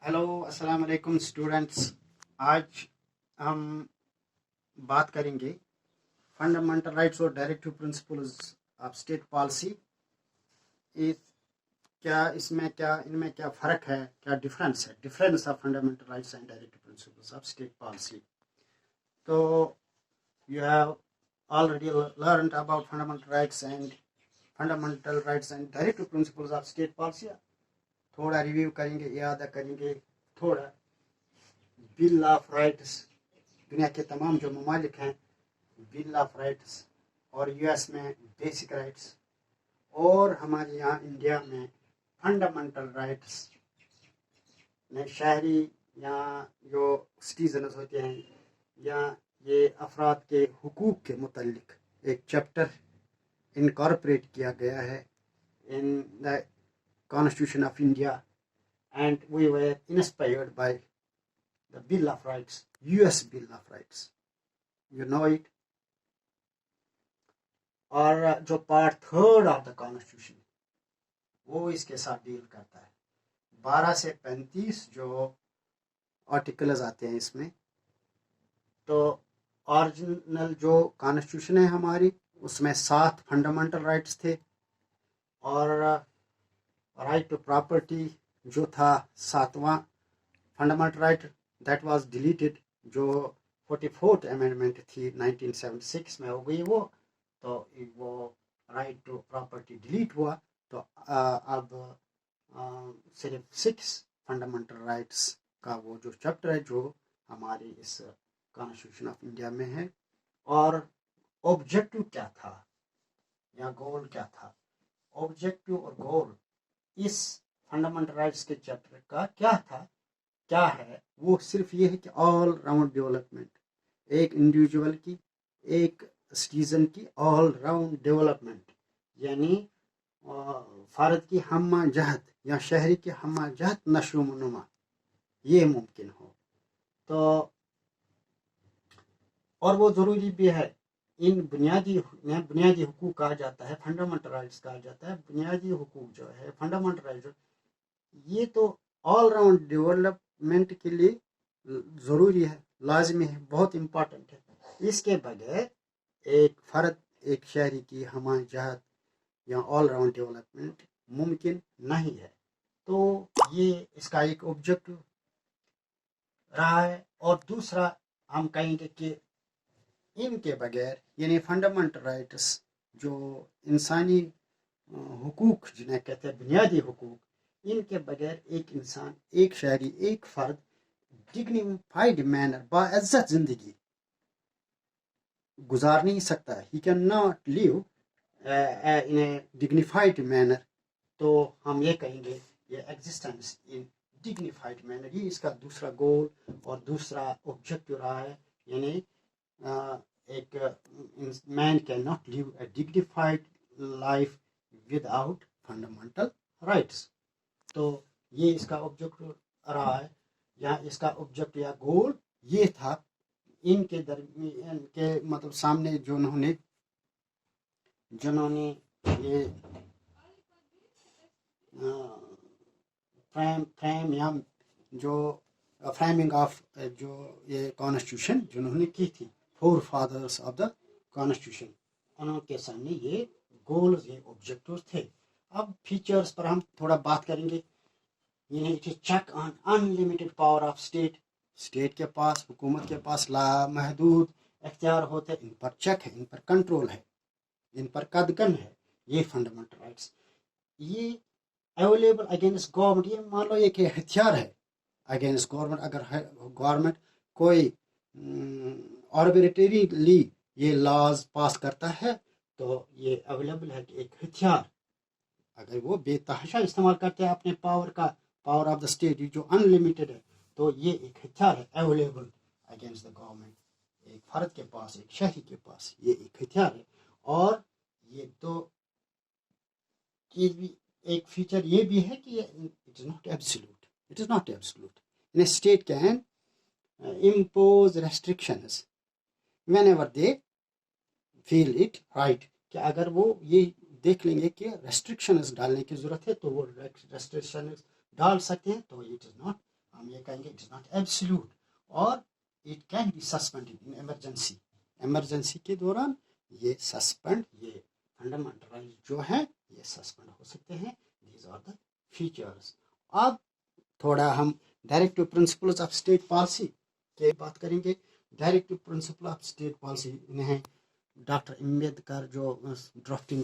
Hello अस्सलाम वालेकुम students. आज हम बात करेंगे फंडामेंटल राइट्स और directive principles of state policy. इस इनमें क्या फ़र्क है, क्या डिफरेंस है, difference of fundamental rights and directive principles of state policy. तो you have already learned about fundamental rights and directive principles of state policy. थोड़ा रिव्यू करेंगे, याद करेंगे थोड़ा। बिल ऑफ राइट्स, दुनिया के तमाम जो ममालिक हैं, बिल ऑफ राइट्स, और यूएस में बेसिक राइट्स, और हमारे यहाँ इंडिया में फंडामेंटल राइट्स में शहरी या जो सिटीजन्स होते हैं या ये अफराद के हुकूक के मुतल्लिक एक चैप्टर इनकॉर्पोरेट किया गया है in the Constitution of India, and we were inspired by the Bill of Rights, US Bill of Rights. You know it. और जो पार्ट 3 ऑफ द कॉन्स्टिट्यूशन वो इसके साथ डील करता है। 12 से 35 जो आर्टिकल्स आते हैं इसमें। तो ओरिजिनल जो कॉन्स्टिट्यूशन है हमारी, उसमें 7 फंडामेंटल राइट्स थे, और राइट टू प्रॉपर्टी जो था 7वां fundamental right, that was deleted. जो 44th अमेंडमेंट थी 1976 में हो गई वो, तो वो राइट टू प्रॉपर्टी डिलीट हुआ। तो अब सिर्फ 6 फंडामेंटल राइट्स का वो जो चैप्टर है जो हमारी इस कॉन्स्टिट्यूशन ऑफ इंडिया में है। और ऑब्जेक्टिव क्या था या गोल क्या था? ऑब्जेक्टिव और गोल इस फंडामेंटल राइट्स के चैप्टर का क्या है, वो सिर्फ ये है कि ऑल राउंड डेवलपमेंट, एक इंडिविजुअल की, एक सिटीजन की ऑल राउंड डेवलपमेंट, यानी फर्द की हम्मा जहत या शहरी की हम्मा जहत नशोनुमा ये मुमकिन हो। तो और वो ज़रूरी भी है। इन बुनियादी हुकूक कहा जाता है, फंडामेंटल राइट्स कहा जाता है। बुनियादी हुकूक जो है, फंडामेंटल राइट्स, ये तो ऑल राउंड डेवलपमेंट के लिए ज़रूरी है, लाजमी है, बहुत इम्पोर्टेंट है। इसके बगैर एक फ़र्द, एक शहरी की हमा जहत या ऑल राउंड डेवलपमेंट मुमकिन नहीं है। तो ये इसका एक ऑब्जेक्टिव रहा है। और दूसरा हम कहेंगे कि इनके बगैर, यानी फंडामेंटल राइट्स जो इंसानी हुकूक जिन्हें कहते हैं बुनियादी हुकूक, इनके बगैर एक इंसान, एक शहरी, एक फर्द डिग्निफाइड मैनर, बाइज्जत जिंदगी गुजार नहीं सकता। He can not live in A dignified manner. तो हम ये कहेंगे ये एग्जिस्टेंस इन डिग्निफाइड मैनर, ये इसका दूसरा गोल और दूसरा ऑब्जेक्टिव रहा है। यानी एक man can not live A dignified life without fundamental rights. तो ये इसका ऑब्जेक्टिव रहा है, या इसका ऑब्जेक्टिव या गोल ये था। इनके दरमियान के मतलब सामने जिन्होंने ये फ्रेम या जो फ्रेमिंग ऑफ जो ये कॉन्स्टिट्यूशन जिन्होंने की थी, 4 फादर्स ऑफ द कॉन्स्टिट्यूशन, उनके सामने ये गोल्स, ये ऑब्जेक्टिव्स थे। अब फीचर्स पर हम थोड़ा बात करेंगे। It is check on unlimited power of state के पास, हुकूमत के पास लामहदूद इख्तियार होते हैं। इन पर चेक है, इन पर कंट्रोल है, इन पर कदगन है। ये फंडामेंटल राइट्स ये अवेलेबल अगेंस्ट गवर्नमेंट। ये मान लो एक हथियार है अगेंस्ट गवर्नमेंट। अगर गवर्नमेंट कोई आर्बिट्रेरीली ये लॉज पास करता है तो ये अवेलेबल है कि एक हथियार, अगर वो बेतहाशा इस्तेमाल करते हैं अपने पावर ऑफ द स्टेट जो अनलिमिटेड है, तो ये एक हथियार है अवेलेबल अगेंस्ट द गवर्नमेंट। एक फर्द के पास, एक शहरी के पास ये एक हथियार है। और ये तो चीज भी, एक फीचर ये भी है कि it is not absolute. In state can impose restrictions whenever they feel it right। कि अगर वो ये देख लेंगे कि रेस्ट्रिक्शंस डालने की ज़रूरत है तो वो रेस्ट्रिक्शंस डाल सकते हैं। तो इट इज़ नॉट हम ये कहेंगे इट इज नॉट एब्सोल्यूट, और it can be suspended in emergency, emergency के दौरान ये सस्पेंड, ये फंडामेंटल राइट जो है ये सस्पेंड हो सकते हैं। These are the features. अब थोड़ा हम directive principles of state policy की बात करेंगे। Directive principle of state policy इन्हें डॉक्टर अम्बेडकर जो ड्राफ्टिंग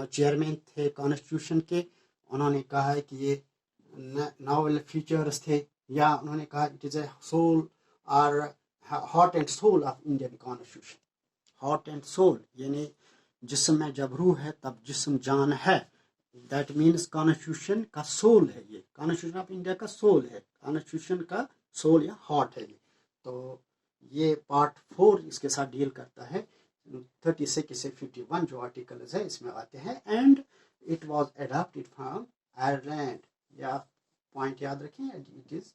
चेयरमैन थे कॉन्स्टिट्यूशन के, उन्होंने कहा है कि ये नॉवल फीचर्स थे, या उन्होंने कहा इट इज़ ए सोल और heart and soul of Indian constitution. Heart and soul यानी जिस्म में जब रूह है तब जिस्म जान है, दैट मीन्स कॉन्स्टिट्यूशन का सोल है, ये कॉन्स्टिट्यूशन ऑफ इंडिया का सोल है, कॉन्स्टिट्यूशन का सोल या हार्ट है ये। तो ये पार्ट 4 इसके साथ डील करता है। 36 से 51 जो आर्टिकल्स है इसमें आते हैं। And it was adopted from Ireland, या पॉइंट याद रखें, it is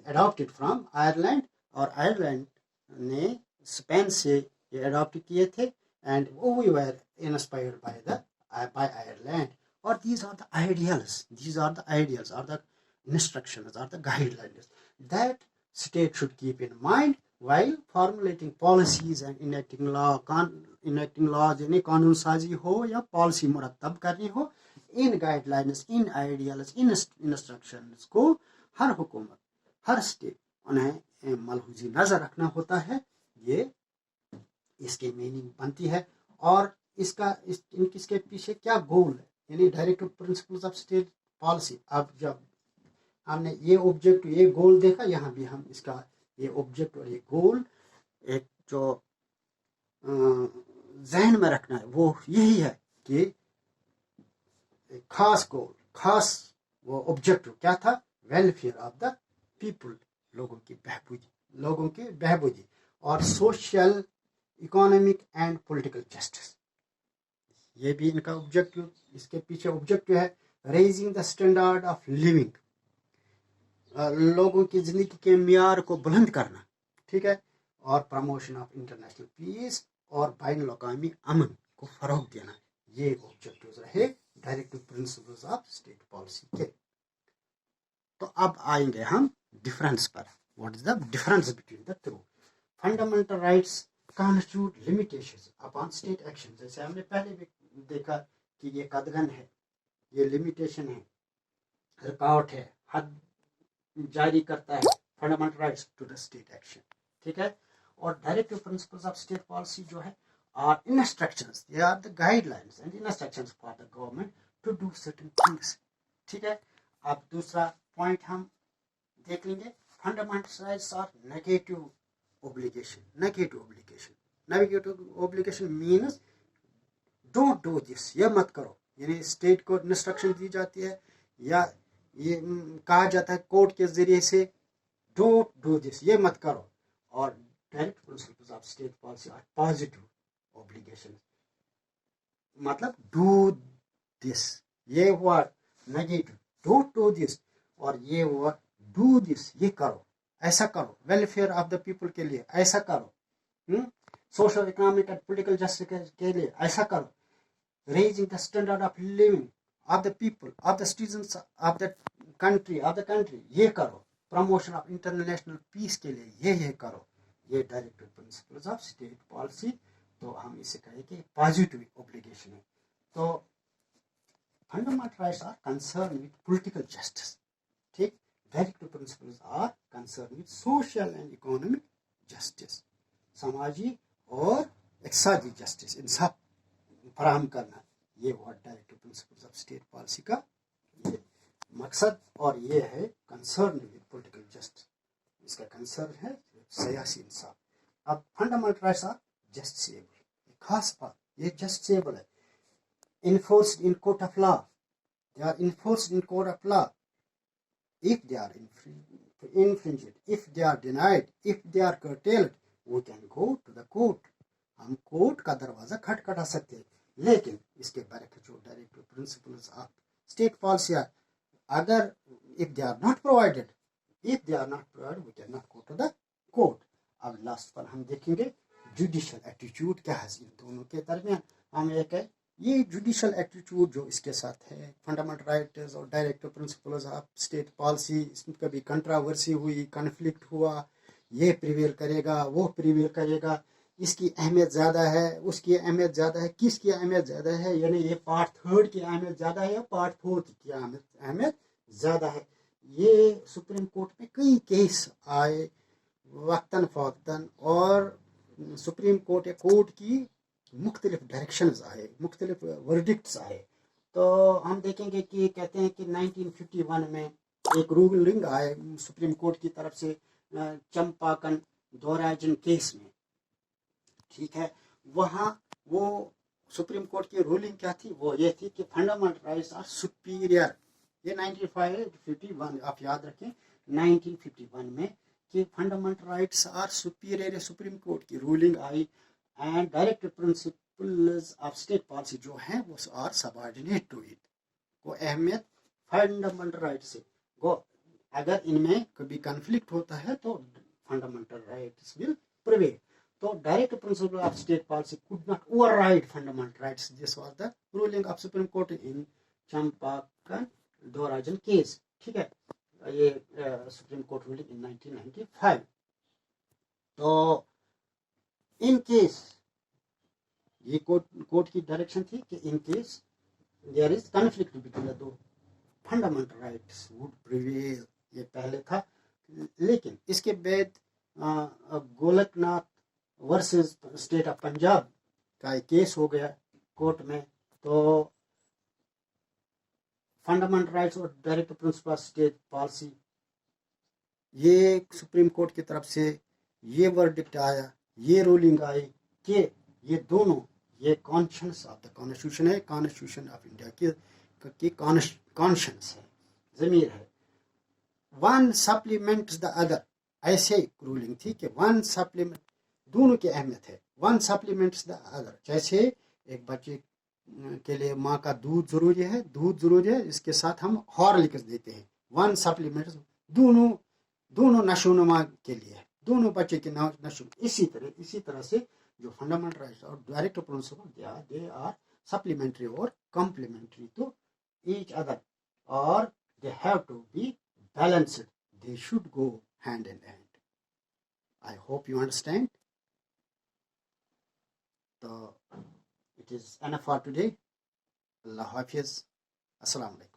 adopted from Ireland, और आयरलैंड ने स्पेन से ये अडॉप्ट किए थे, and we were inspired by Ireland. Or these are the ideals, or the instructions, or the guidelines that state should keep in mind while formulating policies and enacting laws, यानी कानून साजी हो या policy मुरतब करनी हो, इन guidelines, इन ideals, इन instructions को हर हुकूमत, हर state उन्हें मलहूजी नजर रखना होता है। ये इसकी मीनिंग बनती है। और इसके पीछे क्या गोल है, यानी directive principles of state policy. अब जब हमने ये ऑब्जेक्ट, ये गोल देखा, यहाँ भी हम इसका ये ऑब्जेक्ट और ये गोल एक जो जहन में रखना है वो यही है कि एक खास गोल, खास वो ऑब्जेक्टिव क्या था, वेलफेयर ऑफ द पीपल, लोगों की बहबूदी और social, economic and political justice, ये भी इनका ऑब्जेक्टिव। इसके पीछे ऑब्जेक्टिव है raising the standard of living, लोगों की जिंदगी के मियार को बुलंद करना, ठीक है, और प्रमोशन ऑफ इंटरनेशनल पीस और बैन अवी अमन को फरोग देना, ये ऑब्जेक्टिव्स रहे directive principles of state policy के। तो अब आएंगे हम डिफरेंस पर। What is the difference between the two? Fundamental rights constitute limitations upon state action, जैसे हमने पहले भी देखा कि ये कदगन है, ये लिमिटेशन है, रुकावट है, हद जारी करता है fundamental rights to the state action, ठीक है। और directive principles of state policy जो है are instructions, they are the guidelines and instructions for the government to do certain things, ठीक है। अब दूसरा पॉइंट हम देख लेंगे, fundamental rights are negative obligation. Negative obligation means don't do this, ये मत करो, यानी स्टेट को इंस्ट्रक्शन दी जाती है या ये कहा जाता है कोर्ट के जरिए से don't do this, ये मत करो। और direct principles of state policy are positive obligation, मतलब do this, ये हुआ नेगेटिव, don't do this, और ये हुआ do this, ये करो, ऐसा करो, वेलफेयर ऑफ द पीपल के लिए ऐसा करो, social, economic and political justice के लिए ऐसा करो, raising the standard of living of the people, of the citizens of the country, ये करो, प्रमोशन ऑफ इंटरनेशनल पीस के लिए ये करो, ये directive principles of state policy. तो हम इसे कहें कि पॉजिटिव ऑब्लिगेशन है। तो fundamental rights are concern with political justice, ठीक। Directive principles are concern with social and economic justice, समाजी और इक़्तिसादी जस्टिस, इंसाफ फराहम करना, ये हुआ directive principles of state policy का ये मकसद। और ये है कंसर्न विद पॉलिटिकल जस्टिस, इसका कंसर्न है सियासी इंसाफ। अब फंडामेंटल राइट्स आर जस्टिसेबल, खास बात, ये जस्टिसेबल है, enforced in court of law, they are enforced in court of law if they are infringed, if they are denied, if they are curtailed, we can go to the court, हम court का दरवाजा खटखटा सकते हैं। लेकिन इसके बरखलाफ जो directive principles of state policy, अगर if they are not provided, we cannot go to the court। अब लास्ट पर हम देखेंगे जुडिशियल एटीट्यूड क्या है इन दोनों के दरमियान। हम एक یہ جوڈیشل ایٹیٹیوڈ جو اس کے ساتھ ہے، فنڈامنٹل رائٹس اور director principles of state policy, اس میں کبھی کنٹراورسی ہوئی، کنفلکٹ ہوا، یہ پریویل کرے گا، وہ پریویل کرے گا، اس کی اہمیت زیادہ ہے، اس کی اہمیت زیادہ ہے، کس کی اہمیت زیادہ ہے، یعنی یہ پارٹ تھرڈ کی اہمیت زیادہ ہے یا پارٹ فورتھ کی اہمیت زیادہ ہے. یہ سپریم کورٹ میں کئی کیس آئے وقتاً فوقتاً، اور سپریم کورٹ یا کورٹ کی مختلف ڈائریکشنز آئے، مختلف ورڈکٹس آئے. تو ہم دیکھیں گے کہ کہتے ہیں کہ 1951 میں ایک رولنگ آئے سپریم کورٹ کی طرف سے چمپاکن دوراجن کیس میں، ٹھیک ہے. وہاں وہ سپریم کورٹ کی رولنگ کیا تھی؟ وہ یہ تھی کہ فنڈامنٹل رائٹس آر سپیریئر. یہ 1951 آپ یاد رکھیں، 1951 میں کہ fundamental rights are superior, Supreme Court کی رولنگ آئی، and director principles of state policy جو ہیں وہ آر سبارڈینیٹ ٹو اٹ. کو اہمیت فنڈامنٹل رائٹ سے گو، اگر ان میں کبھی کنفلکٹ ہوتا ہے تو فنڈامنٹل رائٹس ول پریویل. تو direct principle of state policy could not override fundamental rights. This was the ruling of Supreme Court in Champakam Dorairajan case. ٹھیک ہے، یہ سپریم کورٹ رولنگ ان 1995. تو ان کیس یہ کورٹ کی ڈائریکشن تھی کہ in case there is conflict between the two, fundamental rights would prevail. یہ پہلے تھا. لیکن اس کے بعد Golak Nath versus state of Punjab کا ایک کیس ہو گیا کورٹ میں. تو فنڈامنٹل رائٹس اور direct principle of state policy, یہ سپریم کورٹ کی طرف سے یہ ورڈکٹ آیا، یہ رولنگ آئی کہ یہ دونوں، یہ کانشنس آف دا کانسٹیٹیوشن ہے، کانسٹیٹیوشن آف انڈیا کی کانشنس ہے، ضمیر ہے. ون سپلیمنٹس دا ادر، ایسے رولنگ تھی کہ ون سپلیمنٹ، دونوں کی اہمیت ہے. ون سپلیمنٹس دا ادر، جیسے ایک بچے کے لیے ماں کا دودھ ضروری ہے، اس کے ساتھ ہم ہارلکس دیتے ہیں. ون سپلیمنٹس، دونوں نشو نما کے لیے، دونوں بچے کے نشو. اسی طرح سے جو فنڈامنٹل رائٹس اور direct principle they are supplementary اور کمپلیمنٹری ٹو ایچ ادر، اور they have to be balanced. They should go hand in hand. I hope you understand. So it is enough for today. Allah Hafiz. Assalamu alaikum.